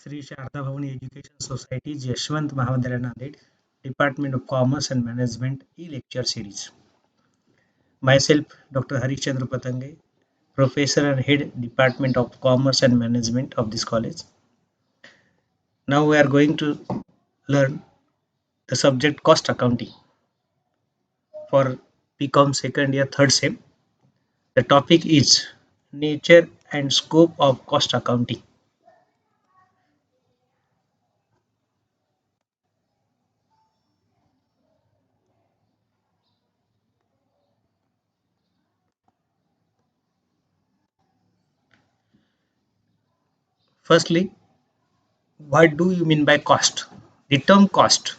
Sri Sharda Bhavani Education Society's Yashwant Mahavidyalaya Nanded, Department of Commerce and Management e-lecture series. Myself, Dr. Harish Chandra Patange, Professor and Head Department of Commerce and Management of this college. Now we are going to learn the subject cost accounting for BCom second year third sem. The topic is nature and scope of cost accounting. Firstly, what do you mean by cost? The term cost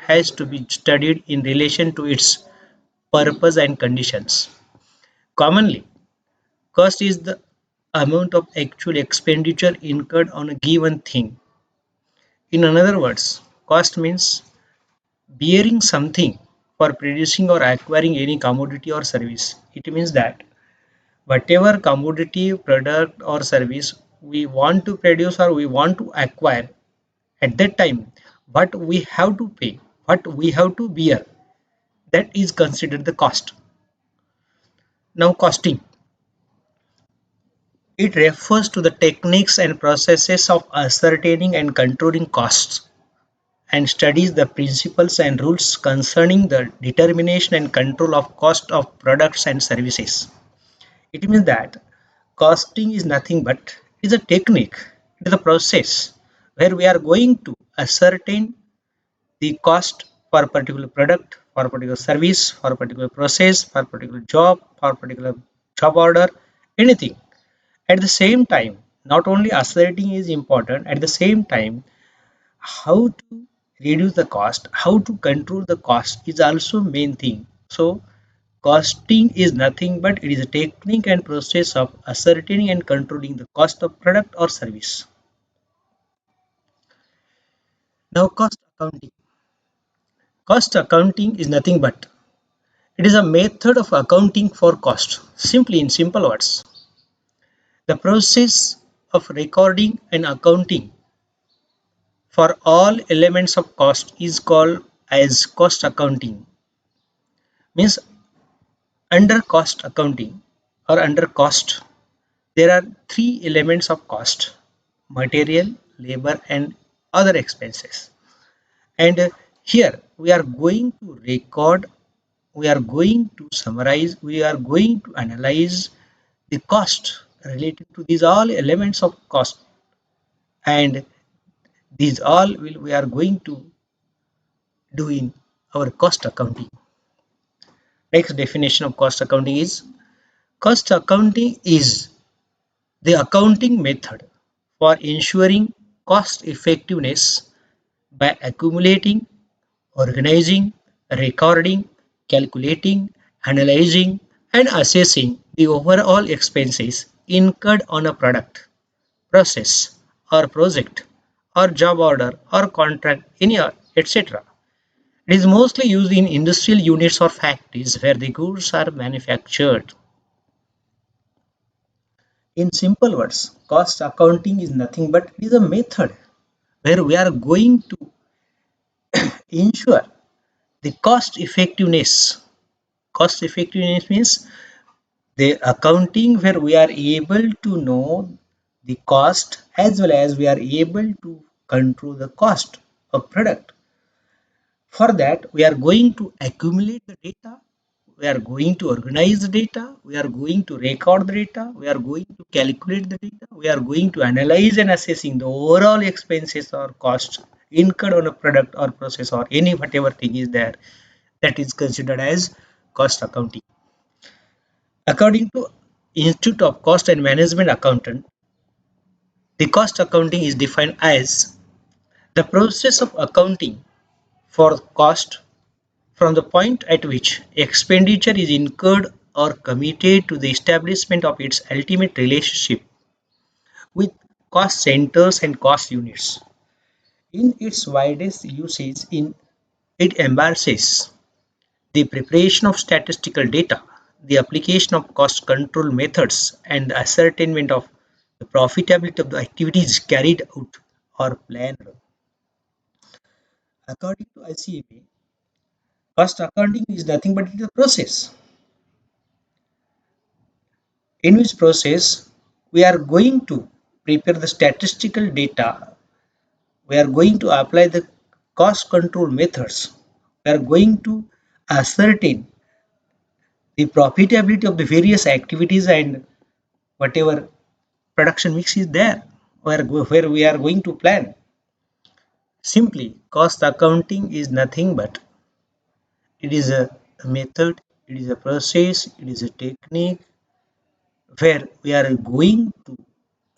has to be studied in relation to its purpose and conditions. Commonly, cost is the amount of actual expenditure incurred on a given thing. In other words, cost means bearing something for producing or acquiring any commodity or service. It means that whatever commodity, product, or service we want to produce or we want to acquire, at that time, what we have to pay, what we have to bear, that is considered the cost. Now, costing. It refers to the techniques and processes of ascertaining and controlling costs and studies the principles and rules concerning the determination and control of cost of products and services. It means that costing is nothing but it is a technique, it is a process where we are going to ascertain the cost for a particular product, for a particular service, for a particular process, for a particular job, for a particular job order, anything. At the same time, not only asserting is important, at the same time, how to reduce the cost, how to control the cost is also main thing. So, costing is nothing but it is a technique and process of ascertaining and controlling the cost of product or service. Now, cost accounting. Cost accounting is nothing but it is a method of accounting for cost. Simply in simple words, the process of recording and accounting for all elements of cost is called as cost accounting. Means under cost accounting or under cost, there are three elements of cost: material, labor, and other expenses. And here we are going to record, we are going to summarize, we are going to analyze the cost related to these all elements of cost, and these all will we are going to do in our cost accounting. Next definition of cost accounting is cost accounting is the accounting method for ensuring cost effectiveness by accumulating, organizing, recording, calculating, analyzing, and assessing the overall expenses incurred on a product, process, or project, or job order, or contract, any etc. It is mostly used in industrial units or factories where the goods are manufactured. In simple words, cost accounting is nothing but it is a method where we are going to ensure the cost effectiveness. Cost effectiveness means the accounting where we are able to know the cost as well as we are able to control the cost of product. For that, we are going to accumulate the data, we are going to organize the data, we are going to record the data, we are going to calculate the data, we are going to analyze and assessing the overall expenses or costs incurred on a product or process or any whatever thing is there, that is considered as cost accounting. According to Institute of Cost and Management Accountant, the cost accounting is defined as the process of accounting for cost from the point at which expenditure is incurred or committed to the establishment of its ultimate relationship with cost centers and cost units. In its widest usage, it embraces the preparation of statistical data, the application of cost control methods, and the ascertainment of the profitability of the activities carried out or planner. According to ICMA, cost accounting is nothing but it is a process in which process we are going to prepare the statistical data, we are going to apply the cost control methods, we are going to ascertain the profitability of the various activities and whatever production mix is there where we are going to plan. Simply, cost accounting is nothing but it is a method, it is a process, it is a technique where we are going to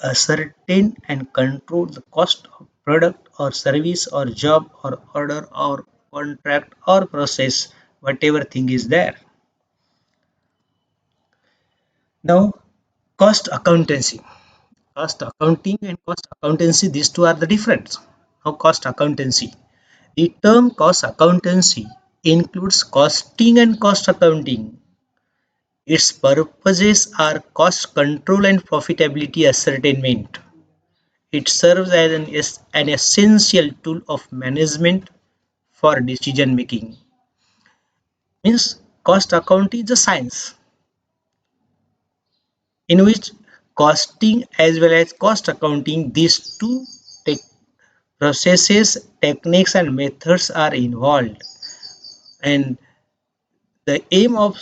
ascertain and control the cost of product or service or job or order or contract or process, whatever thing is there. Now, cost accountancy. Cost accounting and cost accountancy, these two are the difference. Now, cost accountancy. The term cost accountancy includes costing and cost accounting. Its purposes are cost control and profitability ascertainment. It serves as an essential tool of management for decision making. Means cost accounting is a science in which costing as well as cost accounting, these two processes, techniques and methods are involved, and the aim of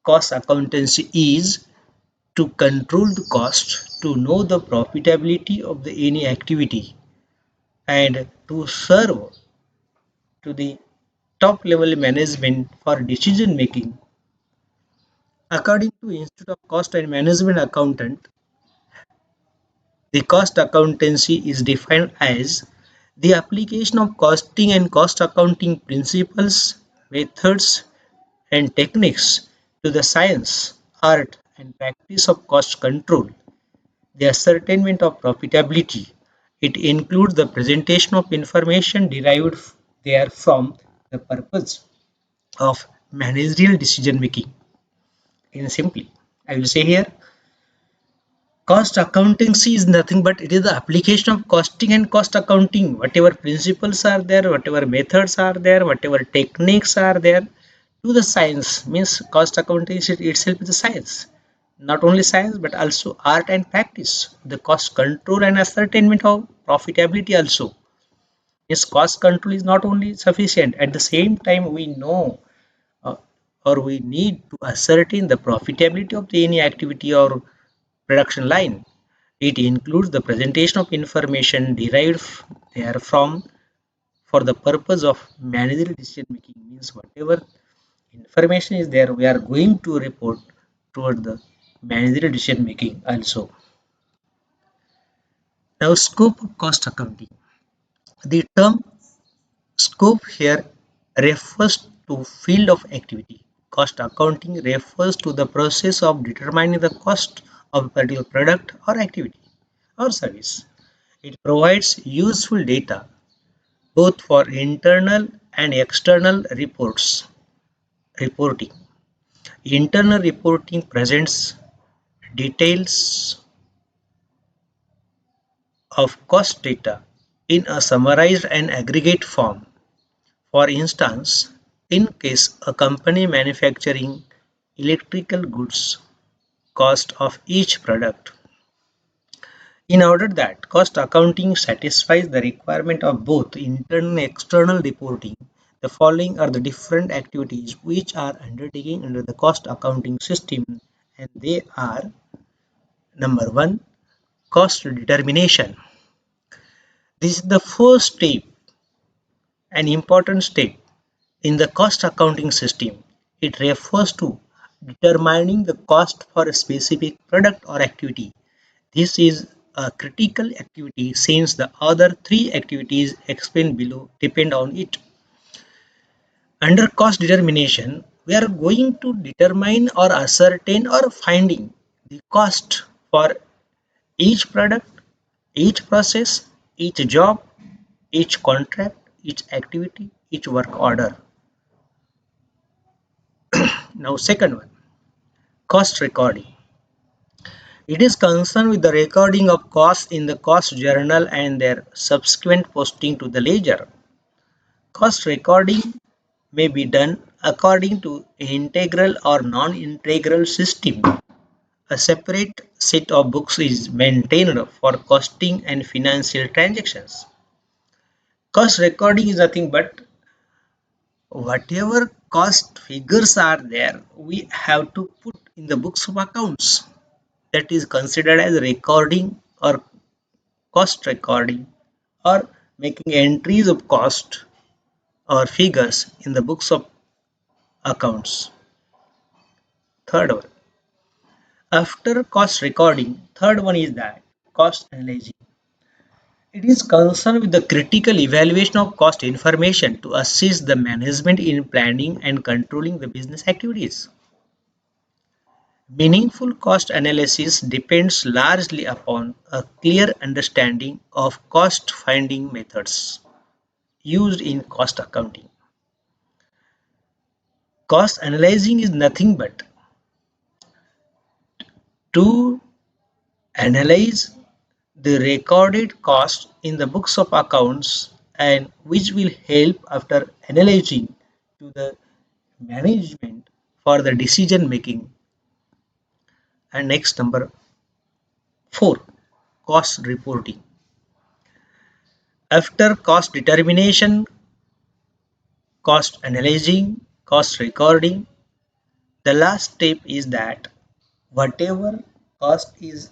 cost accountancy is to control the cost, to know the profitability of the any activity, and to serve to the top level management for decision making. According to Institute of Cost and Management Accountant, the cost accountancy is defined as the application of costing and cost accounting principles, methods, and techniques to the science, art, and practice of cost control, the ascertainment of profitability. It includes the presentation of information derived therefrom, the purpose of managerial decision making. In simply, I will say here, cost accountancy is nothing but it is the application of costing and cost accounting. Whatever principles are there, whatever methods are there, whatever techniques are there, to the science. Means cost accountancy itself is a science. Not only science but also art and practice. The cost control and ascertainment of profitability also. Means cost control is not only sufficient. At the same time, we know uh, or we need to ascertain the profitability of any activity or production line. It includes the presentation of information derived therefrom for the purpose of managerial decision making. Means whatever information is there, we are going to report toward the managerial decision making also. Now, scope of cost accounting. The term scope here refers to field of activity. Cost accounting refers to the process of determining the cost of a particular product or activity or service. It provides useful data both for internal and external reporting. Internal reporting presents details of cost data in a summarized and aggregate form. For instance, in case a company manufacturing electrical goods, cost of each product. In order that cost accounting satisfies the requirement of both internal and external reporting, the following are the different activities which are undertaken under the cost accounting system, and they are: number one, cost determination. This is the first step, an important step in the cost accounting system. It refers to determining the cost for a specific product or activity. This is a critical activity since the other three activities explained below depend on it. Under cost determination, we are going to determine or ascertain or finding the cost for each product, each process, each job, each contract, each activity, each work order. Now, second one, cost recording. It is concerned with the recording of costs in the cost journal and their subsequent posting to the ledger. Cost recording may be done according to integral or non-integral system. A separate set of books is maintained for costing and financial transactions. Cost recording is nothing but whatever cost figures are there, we have to put in the books of accounts. That is considered as recording or cost recording or making entries of cost or figures in the books of accounts. Third one, after cost recording, third one is that cost analysis. It is concerned with the critical evaluation of cost information to assist the management in planning and controlling the business activities. Meaningful cost analysis depends largely upon a clear understanding of cost finding methods used in cost accounting. Cost analyzing is nothing but to analyze the recorded cost in the books of accounts and which will help after analyzing to the management for the decision making. And next, number 4, cost reporting. After cost determination, cost analyzing, cost recording, the last step is that whatever cost is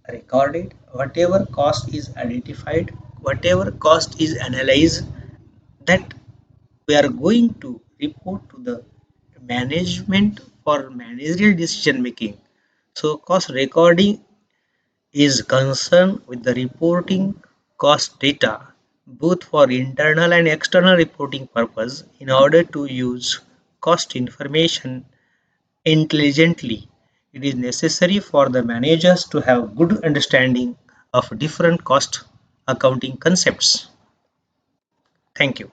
recorded, whatever cost is identified, whatever cost is analyzed, that we are going to report to the management for managerial decision making. So cost recording is concerned with the reporting cost data both for internal and external reporting purpose in order to use cost information intelligently. It is necessary for the managers to have good understanding of different cost accounting concepts. Thank you.